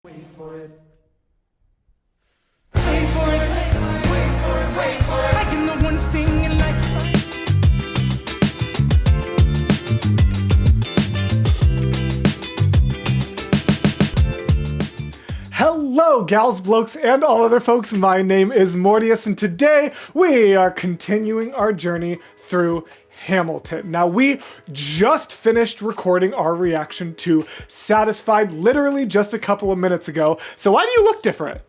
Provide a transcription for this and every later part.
Wait for it. Wait for it. Wait for it. Wait for it. I can know one thing in life. Hello, gals, blokes, and all other folks. My name is Mortius, and today we are continuing our journey through Hamilton. Now, we just finished recording our reaction to Satisfied literally just a couple of minutes ago. So why do you look different?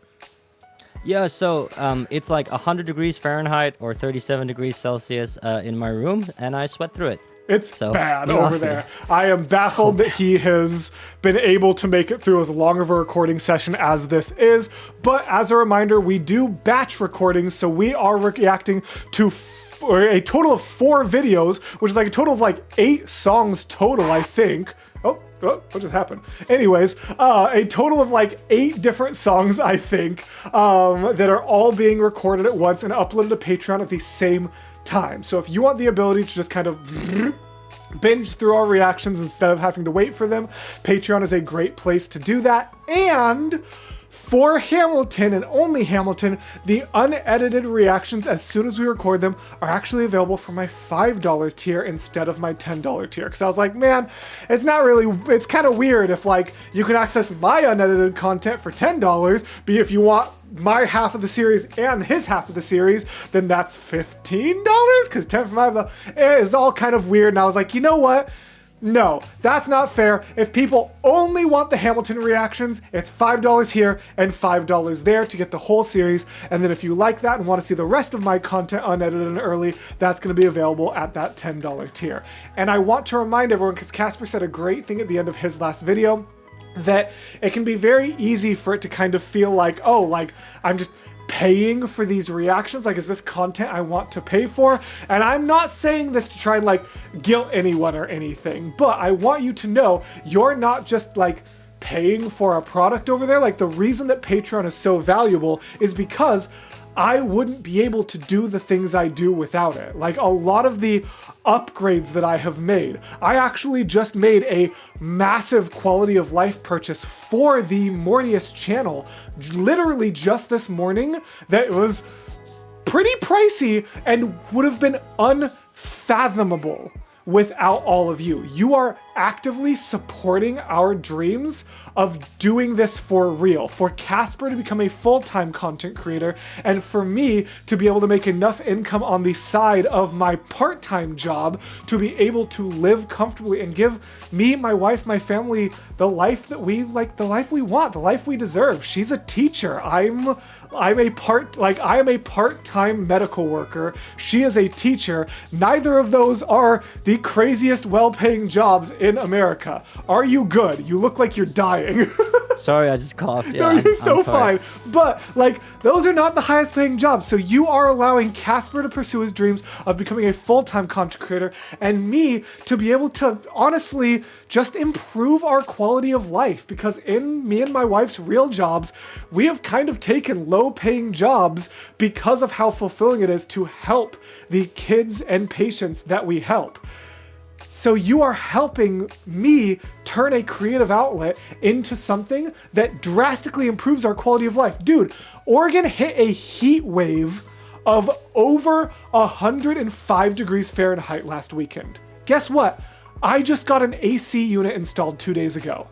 Yeah, so it's like 100 degrees Fahrenheit or 37 degrees Celsius in my room, and I sweat through it. It's bad over there. I am baffled that he has been able to make it through as long of a recording session as this is. But as a reminder, we do batch recordings, so we are reacting to a total of 4 videos, which is like a total of like 8 songs total, I think. Oh, what just happened? Anyways, a total of like 8 different songs, I think, that are all being recorded at once and uploaded to Patreon at the same time. So if you want the ability to just kind of binge through our reactions instead of having to wait for them, Patreon is a great place to do that. And for Hamilton and only Hamilton, the unedited reactions as soon as we record them are actually available for my $5 tier instead of my $10 tier. Because I was like, man, it's kind of weird if like you can access my unedited content for $10, but if you want my half of the series and his half of the series, then that's $15, because 10 for my, it is all kind of weird. And I was like, you know what? No, that's not fair. If people only want the Hamilton reactions, it's $5 here and $5 there to get the whole series. And then if you like that and want to see the rest of my content unedited and early, that's going to be available at that $10 tier. And I want to remind everyone, because Casper said a great thing at the end of his last video, that it can be very easy for it to kind of feel like, oh, like I'm just paying for these reactions, like is this content I want to pay for? And I'm not saying this to try and like guilt anyone or anything, but I want you to know you're not just like paying for a product over there. Like the reason that Patreon is so valuable is because I wouldn't be able to do the things I do without it. Like a lot of the upgrades that I have made, I actually just made a massive quality of life purchase for the Mortius channel, literally just this morning, that was pretty pricey and would have been unfathomable without all of you. You are actively supporting our dreams of doing this for real, for Casper to become a full-time content creator, and for me to be able to make enough income on the side of my part-time job to be able to live comfortably and give me, my wife, my family the life that we like, the life we want, the life we deserve. She's a teacher. I am a part-time medical worker. She is a teacher. Neither of those are the craziest well-paying jobs in America. Are you good? You look like you're dying. Sorry, I just coughed. Yeah, No, you're so I'm sorry. fine. But like, those are not the highest paying jobs. So you are allowing Casper to pursue his dreams of becoming a full-time content creator, and me to be able to honestly just improve our quality of life, because in me and my wife's real jobs, we have kind of taken low paying jobs because of how fulfilling it is to help the kids and patients that we help. So you are helping me turn a creative outlet into something that drastically improves our quality of life. Dude, Oregon hit a heat wave of over 105 degrees Fahrenheit last weekend. Guess what? I just got an AC unit installed 2 days ago.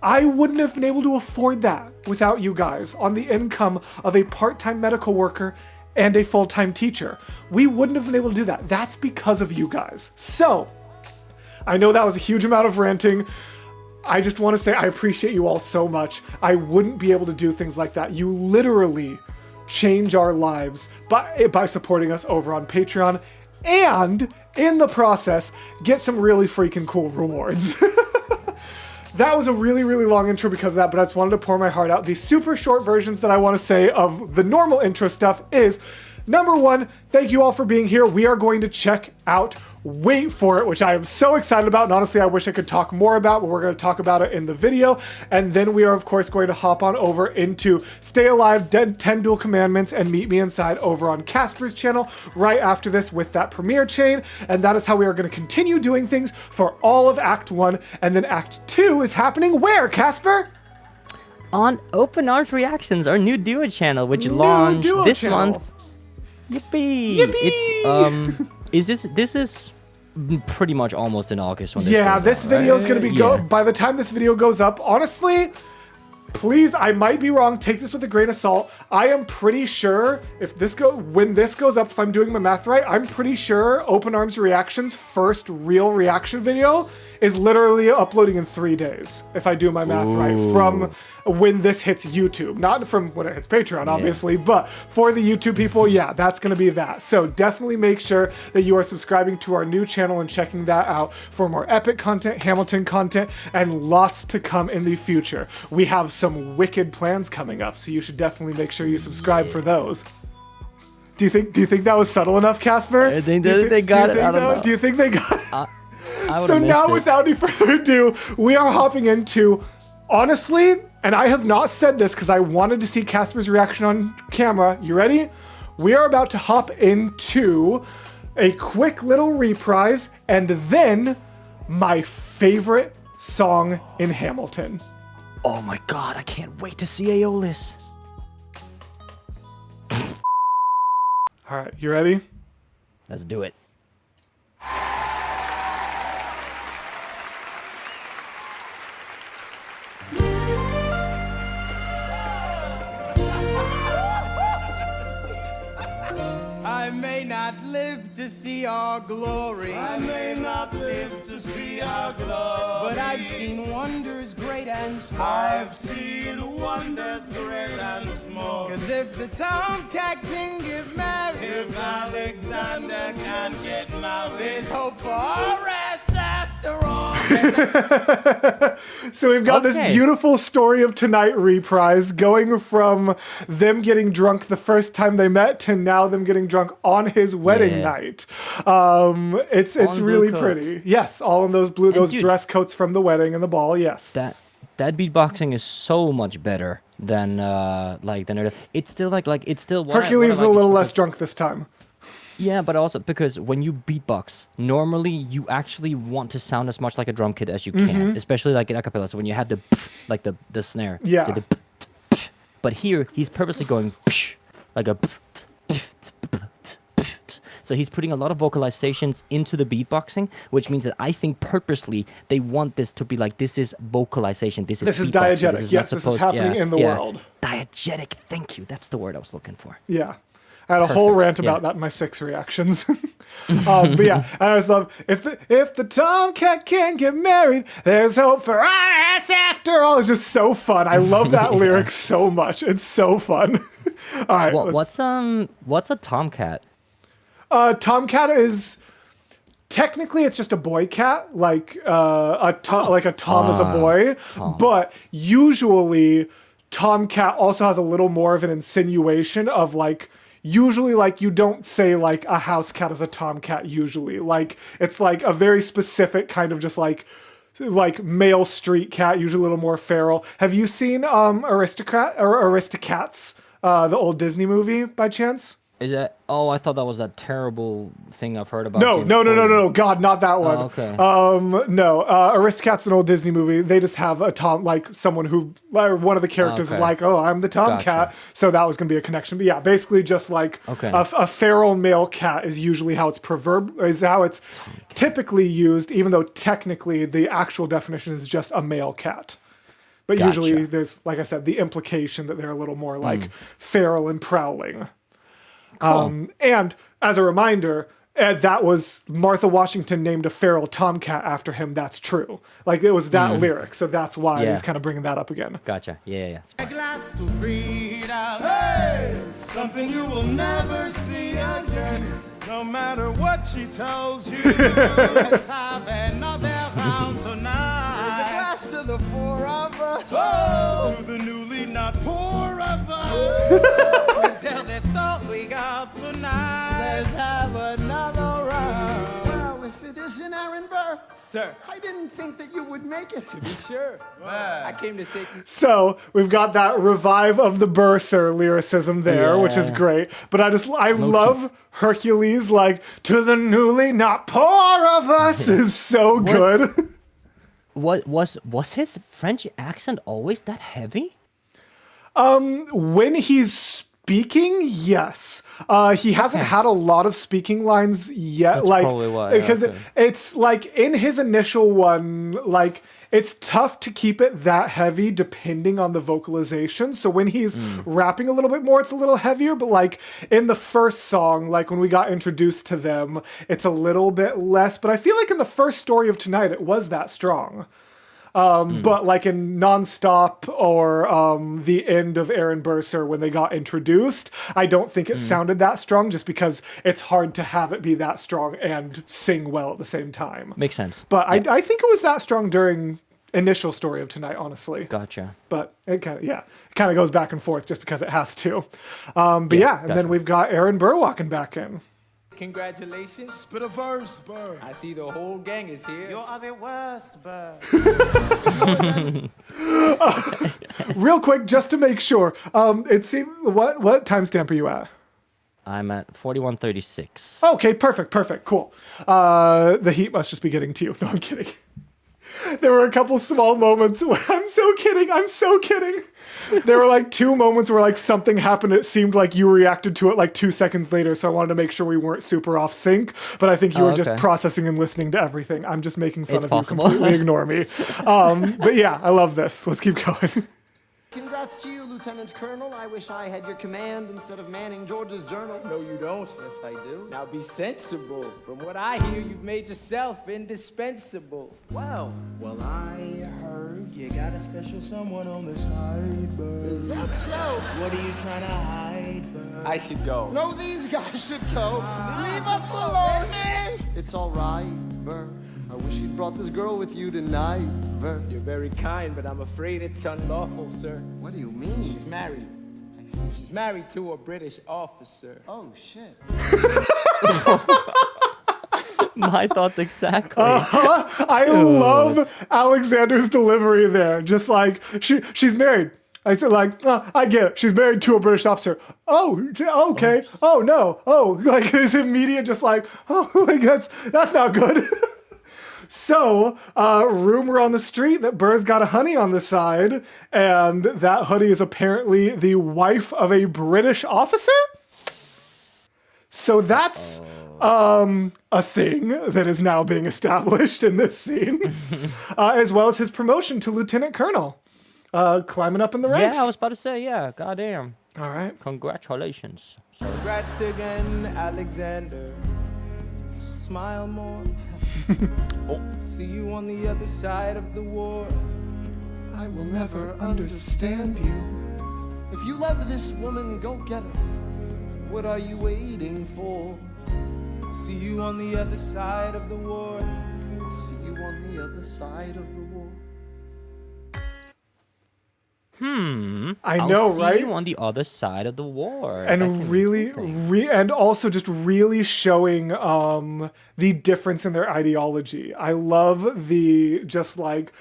I wouldn't have been able to afford that without you guys on the income of a part-time medical worker and a full-time teacher. We wouldn't have been able to do that. That's because of you guys. So, I know that was a huge amount of ranting. I just want to say I appreciate you all so much. I wouldn't be able to do things like that. You literally change our lives by supporting us over on Patreon, and in the process, get some really freaking cool rewards. That was a really, really long intro because of that, but I just wanted to pour my heart out. The super short versions that I want to say of the normal intro stuff is, number 1, thank you all for being here. We are going to check out Wait For It, which I am so excited about, and honestly I wish I could talk more about, but we're going to talk about it in the video. And then we are of course going to hop on over into Stay Alive, 10 Dual Commandments, and Meet Me Inside over on Casper's channel right after this with that premiere chain. And that is how we are going to continue doing things for all of Act 1, and then Act 2 is happening where, Casper? on Open Arms Reactions, our new duo channel, which New launched duo this channel. month. Yippee! Yippee! It's this is pretty much almost in August when this Yeah, goes this out, video is right? going to be by the time this video goes up, honestly, please, I might be wrong, take this with a grain of salt. I am pretty sure when this goes up, if I'm doing my math right, I'm pretty sure Open Arms Reactions' first real reaction video is literally uploading in 3 days, if I do my math right, from when this hits YouTube. Not from when it hits Patreon, obviously, but for the YouTube people, yeah, that's going to be that. So definitely make sure that you are subscribing to our new channel and checking that out for more epic content, Hamilton content, and lots to come in the future. We have some wicked plans coming up, so you should definitely make sure you subscribe for those. Do you think that was subtle enough, Casper? I think they got it. I don't know. Do you think they got it? I So would've now, missed it. without any further ado, we are hopping into, honestly, and I have not said this because I wanted to see Casper's reaction on camera. You ready? We are about to hop into a quick little reprise and then my favorite song in Hamilton. Oh my god, I can't wait to see Aeolus. All right, you ready? Let's do it. I may not live to see our glory. I may not live to see our glory. But I've seen wonders great and small. I've seen wonders great and small. Cause if the Tomcat can get married, if Alexander can get married, there's hope for our ass after all. So we've got this beautiful story of tonight reprise going from them getting drunk the first time they met to now them getting drunk on his wedding night. It's really pretty. Yes, all in those those dress coats from the wedding and the ball. Yes. That beatboxing is so much better than it's still it's still Hercules is a little less drunk this time. Yeah, but also because when you beatbox, normally you actually want to sound as much like a drum kit as you can, especially like in a cappella. So when you have the snare, Yeah. you get but here he's purposely going like a. So he's putting a lot of vocalizations into the beatboxing, which means that I think purposely they want this to be like, this is vocalization. This is diegetic. This is Yes, this is happening in the world. Diegetic. Thank you. That's the word I was looking for. Yeah. I had a whole rant about that in my 6 reactions. But yeah, and I just love, if the Tomcat can get married, there's hope for our ass after all. It's just so fun. I love that lyric so much. It's so fun. All right. What's a Tomcat? Tomcat is technically it's just a boy cat, like a Tom is a boy, but usually Tomcat also has a little more of an insinuation of usually you don't say like a house cat is a tomcat usually. Like it's like a very specific kind of just like male street cat, usually a little more feral. Have you seen Aristocats, the old Disney movie by chance? Is that? Oh, I thought that was that terrible thing I've heard about. No. God, not that one. Oh, okay. No. Aristocats, an old Disney movie. They just have a Tom, someone who, one of the characters is like, oh, I'm the Tomcat. Gotcha. So that was going to be a connection. But yeah, basically just a feral male cat is usually how it's typically used, even though technically the actual definition is just a male cat. But usually there's, like I said, the implication that they're a little more feral and prowling. Cool. And as a reminder, that was Martha Washington named a feral tomcat after him. That's true. It was that lyric, so that's why he's kind of bringing that up again. Gotcha. Yeah. A glass to freedom. Hey, something you will never see again. No matter what she tells you, let's have another round tonight. There's a glass to the 4 of us. Oh, to the newly not poor of us. Tell the story of tonight. Let's have another round. Well, if it isn't Aaron Burr, sir, I didn't think that you would make it. To be sure. I came to say. So we've got that revive of the Bursar lyricism there, which is great. But I love Hercules, to the newly not poor of us is so good. Was his French accent always that heavy? When he's speaking, yes. He hasn't had a lot of speaking lines yet. That's like probably why, because okay. it's like in his initial one, like it's tough to keep it that heavy depending on the vocalization. So when he's rapping a little bit more, it's a little heavier. But like in the first song, like when we got introduced to them, it's a little bit less. But I feel like in the first story of tonight, it was that strong. But like in Nonstop or the end of Aaron Burser when they got introduced, I don't think it sounded that strong just because it's hard to have it be that strong and sing well at the same time. Makes sense. But I think it was that strong during initial story of tonight, honestly. Gotcha. But it kind of goes back and forth just because it has to. And then we've got Aaron Burr walking back in. Congratulations. Spit a verse, Bird. I see the whole gang is here. You are the worst, Bird. Real quick, just to make sure, it seemed what timestamp are you at? I'm at 41:36. Okay, perfect, cool. The heat must just be getting to you. No, I'm kidding. There were a couple small moments where I'm so kidding. There were like 2 moments where like something happened. It seemed like you reacted to it like 2 seconds later. So I wanted to make sure we weren't super off sync. But I think you were just processing and listening to everything. I'm just making fun It's of possible. you. Completely ignore me. But yeah, I love this. Let's keep going. Congrats to you, Lieutenant Colonel. I wish I had your command instead of manning George's journal. No, you don't. Yes, I do. Now be sensible. From what I hear, you've made yourself indispensable. Well, I heard you got a special someone on the side, Bird. Is that so? What are you trying to hide, Bird? I should go. No, these guys should go. Leave us alone, man. It's all right, Burr. I wish you'd brought this girl with you tonight, Burr. You're very kind, but I'm afraid it's unlawful, sir. What do you mean? She's married. I see. She's married to a British officer. Oh, shit. My thoughts exactly. I love Alexander's delivery there. Just like she's married. I said like, I get it. She's married to a British officer. Oh, okay. Oh no. Oh, like his immediate just like, oh, like that's not good. So, rumor on the street that Burr's got a honey on the side, and that honey is apparently the wife of a British officer? So that's a thing that is now being established in this scene, as well as his promotion to Lieutenant Colonel, climbing up in the ranks. Yeah, I was about to say, yeah, goddamn. All right. Congratulations. Congrats again, Alexander. Smile more. See you on the other side of the war. I will never understand you. If you love this woman, go get her. What are you waiting for? See you on the other side of the war. I'll see you on the other side of the war. I I'll know, see right? you on the other side of the war. That can And mean really, something. and also just really showing the difference in their ideology. I love the just like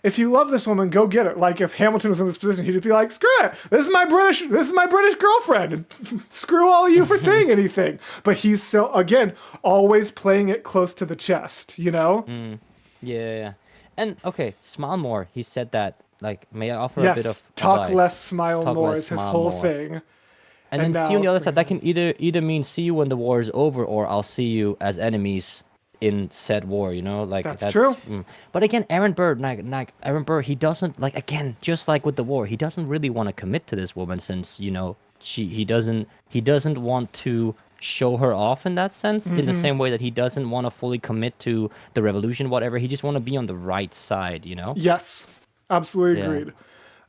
if you love this woman, go get her. Like if Hamilton was in this position, he'd just be like, screw it, this is my British girlfriend. And screw all of you for saying anything. But he's so again always playing it close to the chest, you know? Yeah. And okay, smile more. He said that. Like, may I offer a bit Yes. of Talk advice? less, smile Talk more less, is his smile whole more. thing. And And then see you on the now- other side. That can either mean see you when the war is over, or I'll see you as enemies in said war. You know, like That's true. But again, Aaron Burr, like Aaron Burr, he doesn't like again, just like with the war, he doesn't really want to commit to this woman since he doesn't want to show her off in that sense, in the same way that he doesn't want to fully commit to the revolution, whatever. He just want to be on the right side, you know. Yes, absolutely Yeah. agreed.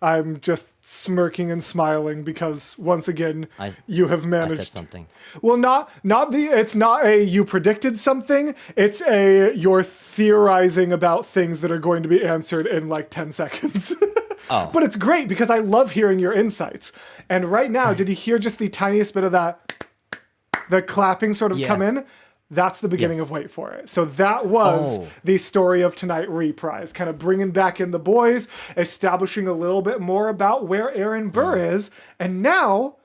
I'm just smirking and smiling because once again, I you have said managed. something. Well, it's not a you predicted something. It's a you're theorizing about things that are going to be answered in like 10 seconds. Oh. But it's great because I love hearing your insights. And right now, did you hear just the tiniest bit of that, the clapping sort of Yeah. come in? That's the beginning Yes. of Wait For It. So that was Oh. the story of tonight reprise, kind of bringing back in the boys, establishing a little bit more about where Aaron Burr is. And now,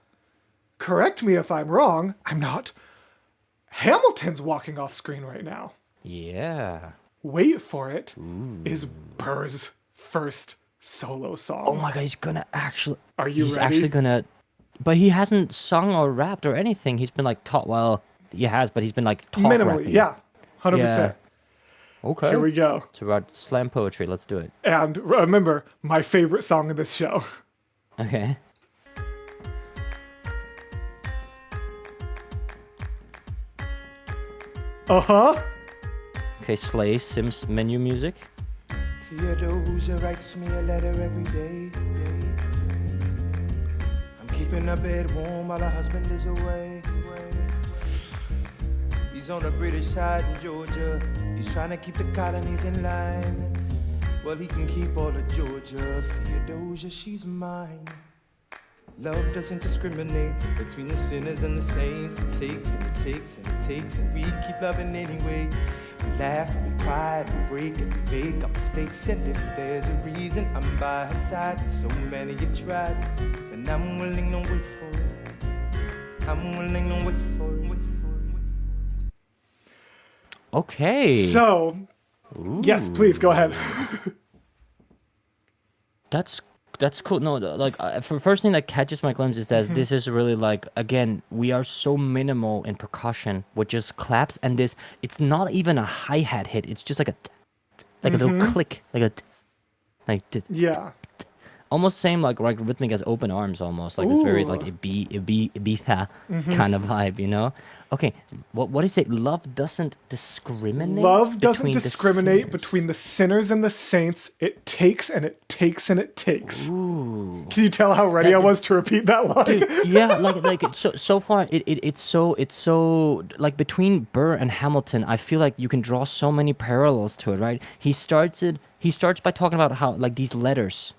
correct me if I'm wrong, I'm not. Hamilton's walking off screen right now. Yeah. Wait For It is Burr's first solo song. Oh my god, he's gonna actually. Are you He's ready? actually gonna. But he hasn't sung or rapped or anything. He's been like taught. Well, he has, but he's been like talk Minimally, rapping. yeah. 100%. Okay. Here we go. It's about slam poetry. Let's do it. And remember, my favorite song of this show. Okay. Uh-huh. Okay, Slay Sims menu music. Theodosia writes me a letter every day. I'm keeping her bed warm while her husband is away. He's on the British side in Georgia. He's trying to keep the colonies in line. Well, he can keep all of Georgia. Theodosia, she's mine. Love doesn't discriminate between the sinners and the saints. It takes and it takes and it takes, and we keep loving anyway. We laugh and we cry and we break and we make our mistakes. And if there's a reason, I'm by her side. So many have tried, and I'm willing to wait for it. I'm willing to wait for it. Okay. So, yes, please, go ahead. That's cool. No, like for first thing that catches my glimpse is that this is really like, again, we are so minimal in percussion with just claps, and this, it's not even a hi-hat hit. It's just like a like a little click, like a Yeah. almost same like rhythmic as Open Arms, almost like it's very like Ooh. Ibiza kind of vibe, you know? Okay, what is it? Love doesn't discriminate. Love doesn't between the discriminate sinners. between the sinners and the saints. It takes and it takes and it takes. Ooh. Can you tell how ready I was to repeat that line? Dude, yeah, like so far it's so like between Burr and Hamilton, I feel like you can draw so many parallels to it, right? He starts by talking about how like these letters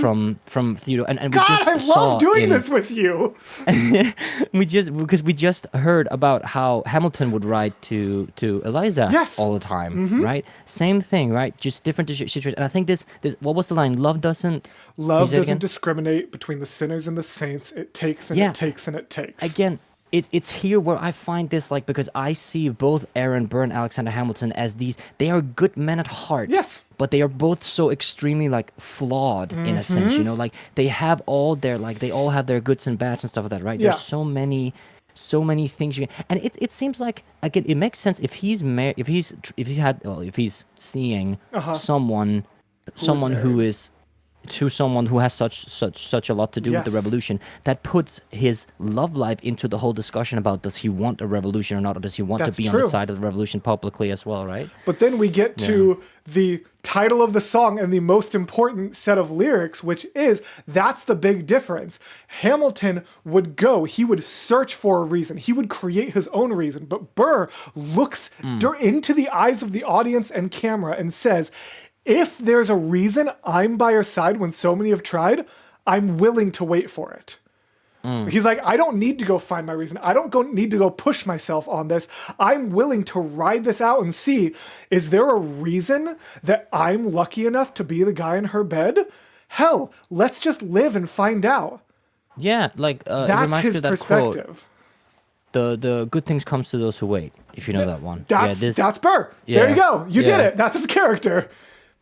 from Theodore, and we God, just I saw love doing in- this with you. we just heard about how Hamilton would write to Eliza Yes. all the time, right? Same thing, right? Just different situations. And I think this what was the line? Love doesn't. Love Can you say it doesn't again? discriminate between the sinners and the saints. It takes and Yeah. it takes and it takes. Again, it's here where I find this, like, because I see both Aaron Burr and Alexander Hamilton as they are good men at heart. Yes. But they are both so extremely like flawed in a sense, you know, like they have all their they all have their goods and bads and stuff like that, right? Yeah. There's so many things you can, and it seems like, again, it makes sense if he's if he's seeing someone who is to someone who has such a lot to do with the Yes. revolution, that puts his love life into the whole discussion about does he want a revolution or not, or does he want That's to be on true. the side of the revolution publicly as well, right? But then we get to the title of the song and the most important set of lyrics, which is, that's the big difference. Hamilton would go, he would search for a reason, he would create his own reason, but Burr looks into the eyes of the audience and camera and says, if there's a reason I'm by your side when so many have tried, I'm willing to wait for it. He's like, I don't need to go find my reason. I don't need to go push myself on this. I'm willing to ride this out and see, is there a reason that I'm lucky enough to be the guy in her bed? Hell, let's just live and find out. Yeah, like it That's reminds me his of that quote. perspective. The good things comes to those who wait. If you know that one. That's Burr. There you go. You did it. That's his character.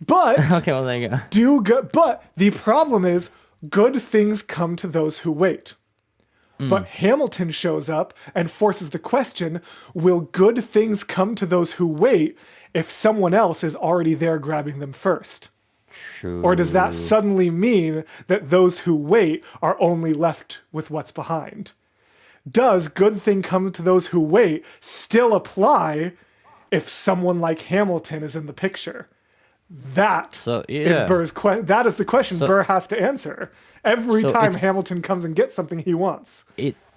But Okay, well there you go. But the problem is, good things come to those who wait. But Hamilton shows up and forces the question, will good things come to those who wait if someone else is already there grabbing them first? True. Or does that suddenly mean that those who wait are only left with what's behind? Does good thing come to those who wait still apply if someone like Hamilton is in the picture? That is Burr's that is the question Burr has to answer every time Hamilton comes and gets something he wants.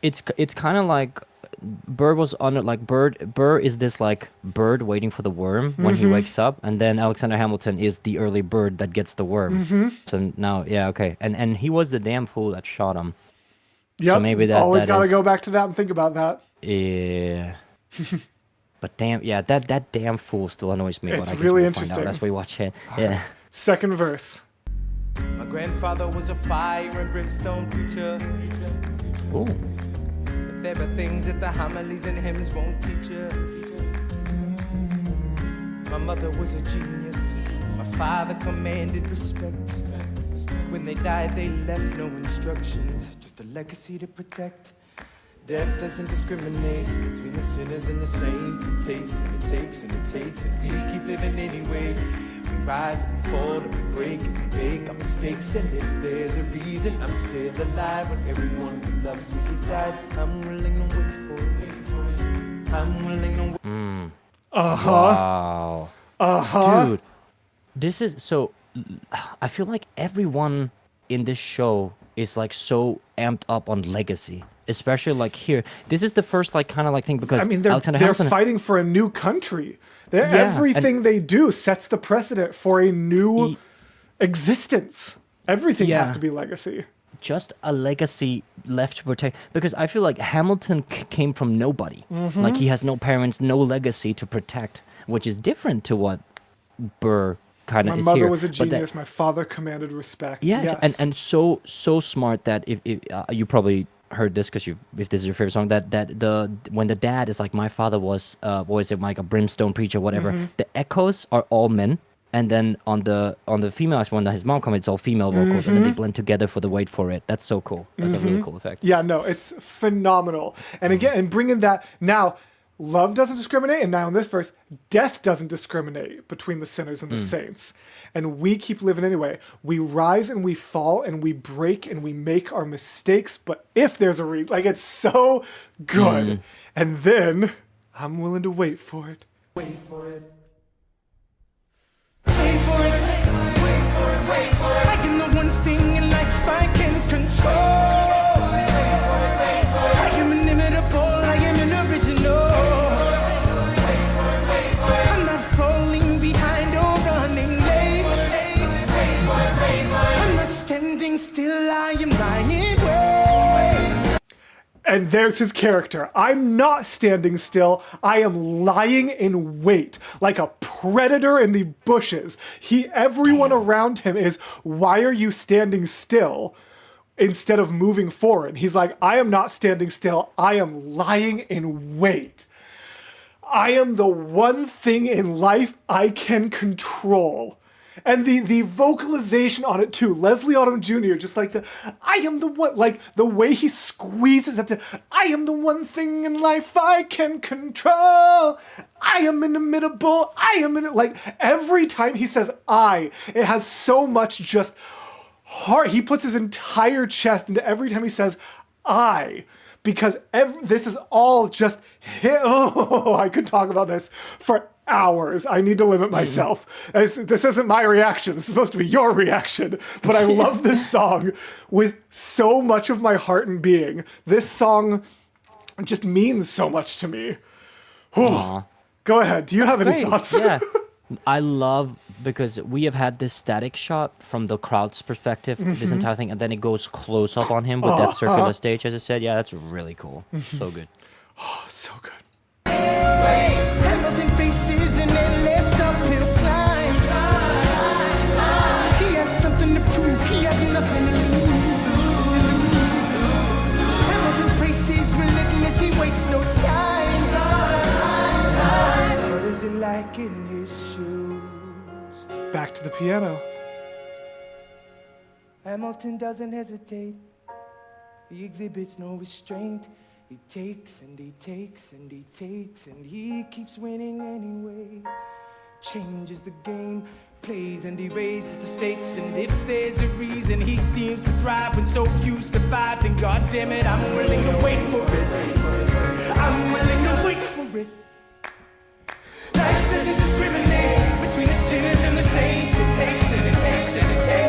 It's kind of like Burr was on it, like Burr is this like bird waiting for the worm when he wakes up, and then Alexander Hamilton is the early bird that gets the worm. So now, and he was the damn fool that shot him. Yep. So maybe that always got to is- go back to that and think about that. Yeah. But damn, that damn fool still annoys me. It's but I guess really we'll find interesting. out as we watch it. Yeah. Second verse. My grandfather was a fire and brimstone preacher. Ooh. But there are things that the homilies and hymns won't teach you. My mother was a genius. My father commanded respect. When they died, they left no instructions, just a legacy to protect. Death doesn't discriminate between the sinners and the saints. It takes and it takes and it takes, and we keep living anyway. We rise and we fall and we break and we make our mistakes. And if there's a reason I'm still alive when everyone who loves me has died, I'm willing to wait for it. I'm willing to wait. Wow. Dude, this is so. I feel like everyone in this show is like so amped up on legacy, especially like here. This is the first like kind of like thing because I mean, they're Alexander Hamilton, fighting for a new country. Everything they do sets the precedent for a new existence. Everything has to be legacy. Just a legacy left to protect, because I feel like Hamilton came from nobody. Like he has no parents, no legacy to protect, which is different to what Burr kind of is here. My mother was a But genius. My father commanded respect. yeah, Yes. and so smart that if you probably heard this because if this is your favorite song, that when the dad is like, my father was what is it, like a brimstone preacher, whatever, the echoes are all men. And then on the female one that his mom comes, it's all female vocals, and then they blend together for the wait for it. That's so cool. That's a really cool effect. Yeah, no, it's phenomenal. And again, and bringing that now, love doesn't discriminate, and now in this verse, death doesn't discriminate between the sinners and the saints. And we keep living anyway. We rise and we fall and we break and we make our mistakes, but if there's a reason, like, it's so good. And then I'm willing to wait for it. Wait for it. Wait for it. Wait for it. Wait for it. I am the one thing in life I can control. Wait for it. Wait for it. I am inimitable. I am an original. Wait for it. Wait for it. I'm not falling behind or running late. Wait for it. Wait for it. I'm not standing still. I am lying in wait. And there's his character. I'm not standing still. I am lying in wait, like a predator in the bushes. Everyone around him is, why are you standing still instead of moving forward? He's like, I am not standing still. I am lying in wait. I am the one thing in life I can control. And the vocalization on it too, Leslie Odom Jr., just like I am the one, like the way he squeezes at I am the one thing in life I can control. I am inimitable. I am like every time he says it has so much just heart. He puts his entire chest into every time he says because this is all just I could talk about this for hours. I need to limit myself. This isn't my reaction. This is supposed to be your reaction. But I love this song with so much of my heart and being. This song just means so much to me. Go ahead. Do you have any thoughts? Yeah. I love, because we have had this static shot from the crowd's perspective, this entire thing, and then it goes close up on him with that circular stage, as I said. Yeah, that's really cool. So good. So good. Hamilton faces an endless uphill climb. He has something to prove. He has nothing to lose. Hamilton's pace is relentless. He wastes no time. What is it like in his shoes? Back to the piano. Hamilton doesn't hesitate. He exhibits no restraint. He takes and he takes and he takes and he keeps winning anyway. Changes the game, plays and he raises the stakes. And if there's a reason he seems to thrive when so few survive, then goddamn it, I'm willing to wait for it. I'm willing to wait for it. Life doesn't discriminate between the sinners and the saints. It takes and it takes and it takes.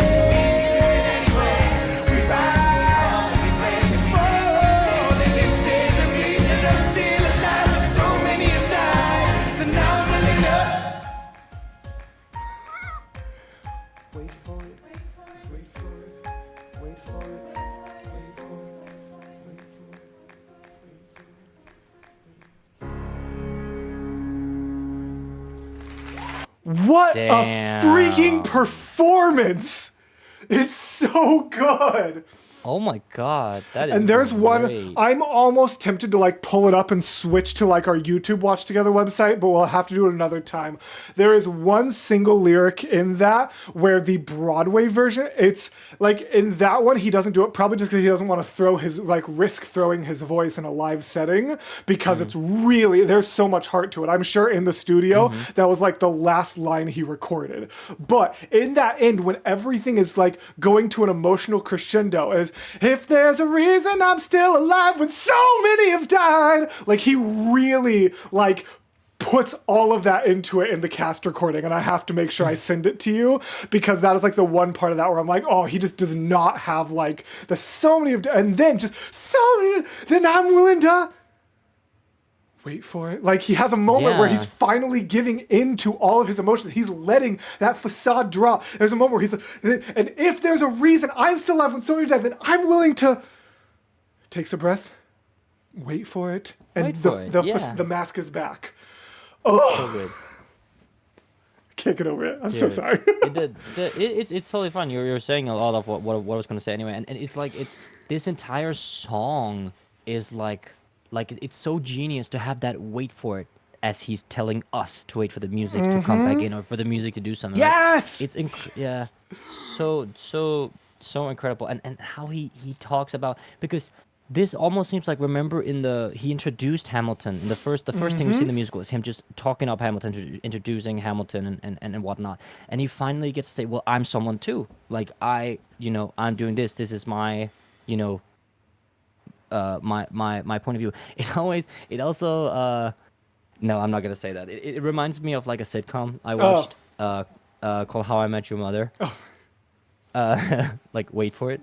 What Damn. a freaking performance! It's so good. Oh my god, that is And there's one, great. I'm almost tempted to like pull it up and switch to like our YouTube Watch Together website, but we'll have to do it another time. There is one single lyric in that where the Broadway version, it's like in that one, he doesn't do it probably just because he doesn't want to throw his, like risk throwing his voice in a live setting because it's really, there's so much heart to it. I'm sure in the studio, that was like the last line he recorded. But in that end, when everything is like going to an emotional crescendo, is if there's a reason I'm still alive when so many have died. Like he really like puts all of that into it in the cast recording, and I have to make sure I send it to you because that is like the one part of that where I'm like, oh, he just does not have like the so many of, and then just so many, then I'm willing to wait for it. Like he has a moment where he's finally giving in to all of his emotions. He's letting that facade drop. There's a moment where he's like, and if there's a reason I'm still alive when so many died, then I'm willing to, takes a breath, wait for it, and the mask is back. Oh, So good. Can't get over it. I'm so sorry. It's totally fun. You're saying a lot of what I was gonna say anyway, and it's like this entire song is like it's so genius to have that wait for it as he's telling us to wait for the music to come back in or for the music to do something. Yes, right? It's so incredible, and how he talks about, because this almost seems like, remember he introduced Hamilton in the first thing we see in the musical is him just talking up Hamilton, introducing Hamilton and whatnot, and he finally gets to say, well, I'm someone too, like I'm doing this is my my point of view. It also no, I'm not gonna say that. It reminds me of like a sitcom I watched called How I Met Your Mother. Like wait for it.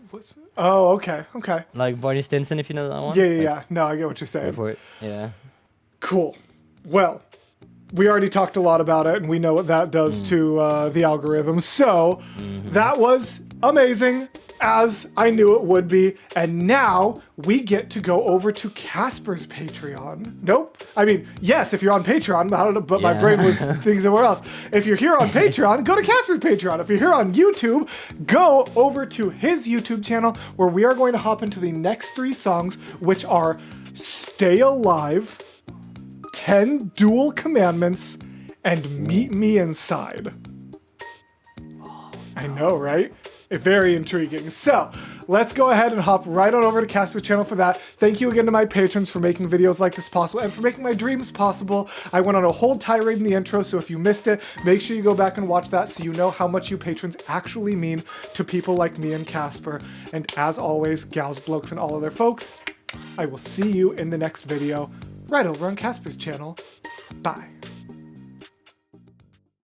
Oh, okay. Like Barney Stinson, if you know that one. Yeah. No, I get what you're saying. Wait for it. Yeah. Cool. Well, we already talked a lot about it, and we know what that does to the algorithm. So that was amazing, as I knew it would be. And now we get to go over to Casper's Patreon. Nope. I mean, yes, if you're on Patreon, I don't know, but my brain was thinking somewhere else. If you're here on Patreon, go to Casper's Patreon. If you're here on YouTube, go over to his YouTube channel, where we are going to hop into the next 3 songs, which are Stay Alive, 10 Dual Commandments, and Meet Me Inside. I know, right? Very intriguing. So let's go ahead and hop right on over to Casper's channel for that. Thank you again to my patrons for making videos like this possible and for making my dreams possible. I went on a whole tirade in the intro, so if you missed it, make sure you go back and watch that so you know how much you patrons actually mean to people like me and Casper. And as always, gals, blokes, and all other folks, I will see you in the next video right over on Casper's channel. Bye.